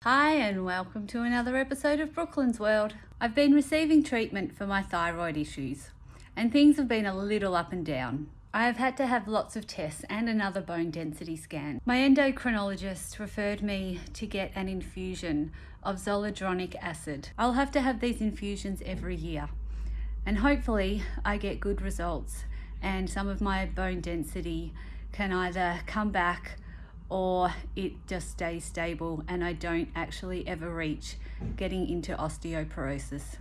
Hi and welcome to another episode of Brooklyn's World. I've been receiving treatment for my thyroid issues and things have been a little up and down. I have had to have lots of tests and another bone density scan. My endocrinologist referred me to get an infusion of zoledronic acid. I'll have to have these infusions every year and hopefully I get good results and some of my bone density can either come back or it just stays stable and I don't actually ever reach getting into osteoporosis.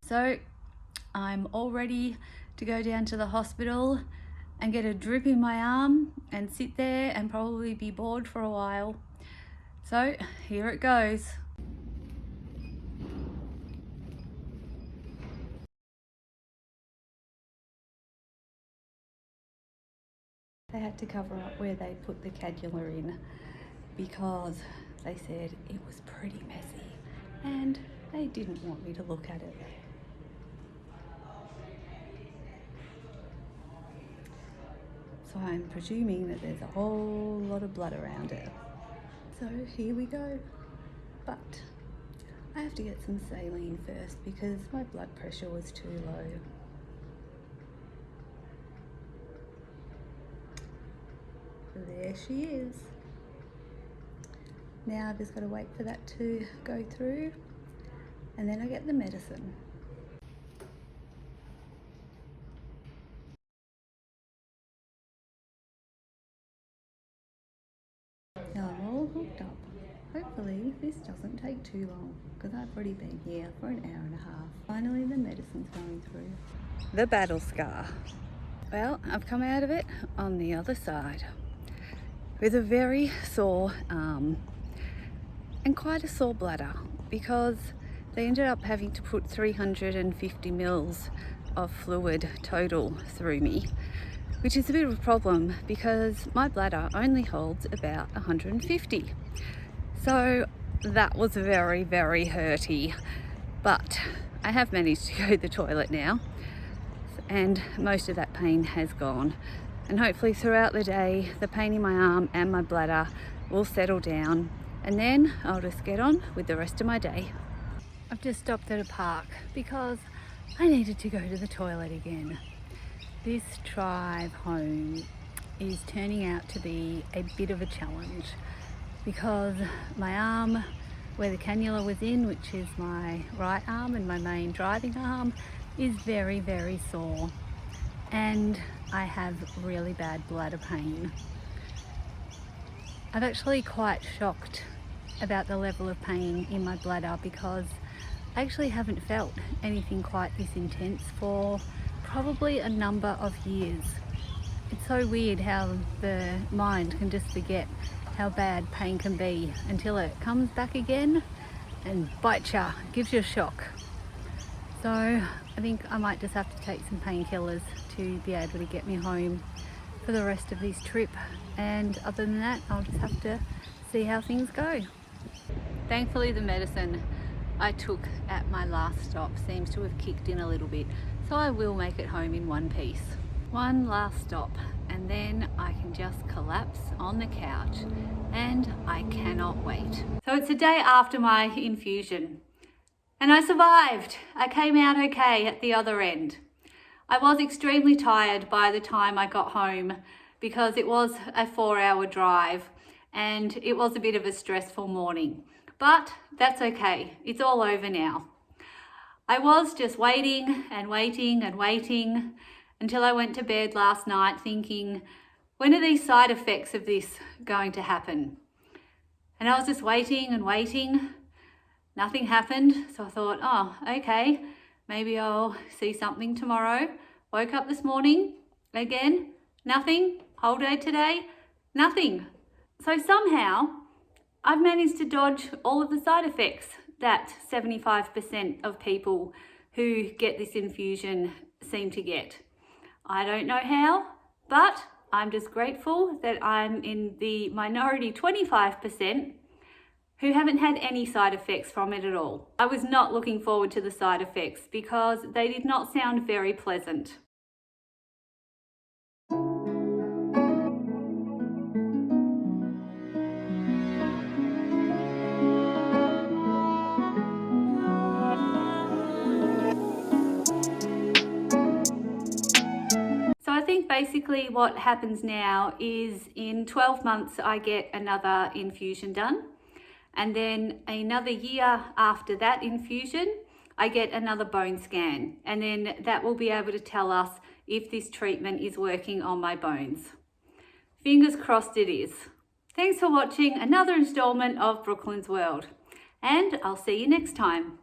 So I'm all ready to go down to the hospital and get a drip in my arm and sit there and probably be bored for a while. So here it goes. They had to cover up where they put the cannula in because they said it was pretty messy and they didn't want me to look at it. So I'm presuming that there's a whole lot of blood around it. So here we go. But I have to get some saline first because my blood pressure was too low. So there she is. Now I've just got to wait for that to go through and then I get the medicine. Now I'm all hooked up. Hopefully this doesn't take too long because I've already been here for an hour and a half. Finally the medicine's going through. The battle scar. Well, I've come out of it on the other side with a very sore arm and quite a sore bladder because they ended up having to put 350 mils of fluid total through me, which is a bit of a problem because my bladder only holds about 150. So that was very, very hurty, but I have managed to go to the toilet now and most of that pain has gone. And hopefully throughout the day, the pain in my arm and my bladder will settle down and then I'll just get on with the rest of my day. I've just stopped at a park because I needed to go to the toilet again. This drive home is turning out to be a bit of a challenge because my arm where the cannula was in, which is my right arm and my main driving arm, is very, very sore and I have really bad bladder pain. I'm actually quite shocked about the level of pain in my bladder because I actually haven't felt anything quite this intense for probably a number of years. It's so weird how the mind can just forget how bad pain can be until it comes back again and bites you, gives you a shock. So I think I might just have to take some painkillers to be able to get me home for the rest of this trip, and other than that I'll just have to see how things go. Thankfully the medicine I took at my last stop seems to have kicked in a little bit, so I will make it home in one piece. One last stop and then I can just collapse on the couch and I cannot wait. So it's a day after my infusion and I survived. I came out okay at the other end. I was extremely tired by the time I got home because it was a 4-hour drive and it was a bit of a stressful morning. but that's okay. It's all over now. I was just waiting and waiting and waiting until I went to bed last night thinking, when are these side effects of this going to happen? And I was just waiting and waiting. Nothing happened. So I thought, oh, okay, maybe I'll see something tomorrow. Woke up this morning, again, nothing. Whole day today, nothing. So somehow I've managed to dodge all of the side effects that 75% of people who get this infusion seem to get. I don't know how, but I'm just grateful that I'm in the minority 25% who haven't had any side effects from it at all. I was not looking forward to the side effects because they did not sound very pleasant. So I think basically what happens now is in 12 months I get another infusion done, and then another year after that infusion I get another bone scan, and then that will be able to tell us if this treatment is working on my bones. Fingers crossed it is. Thanks for watching another installment of Brooklyn's World, and I'll see you next time.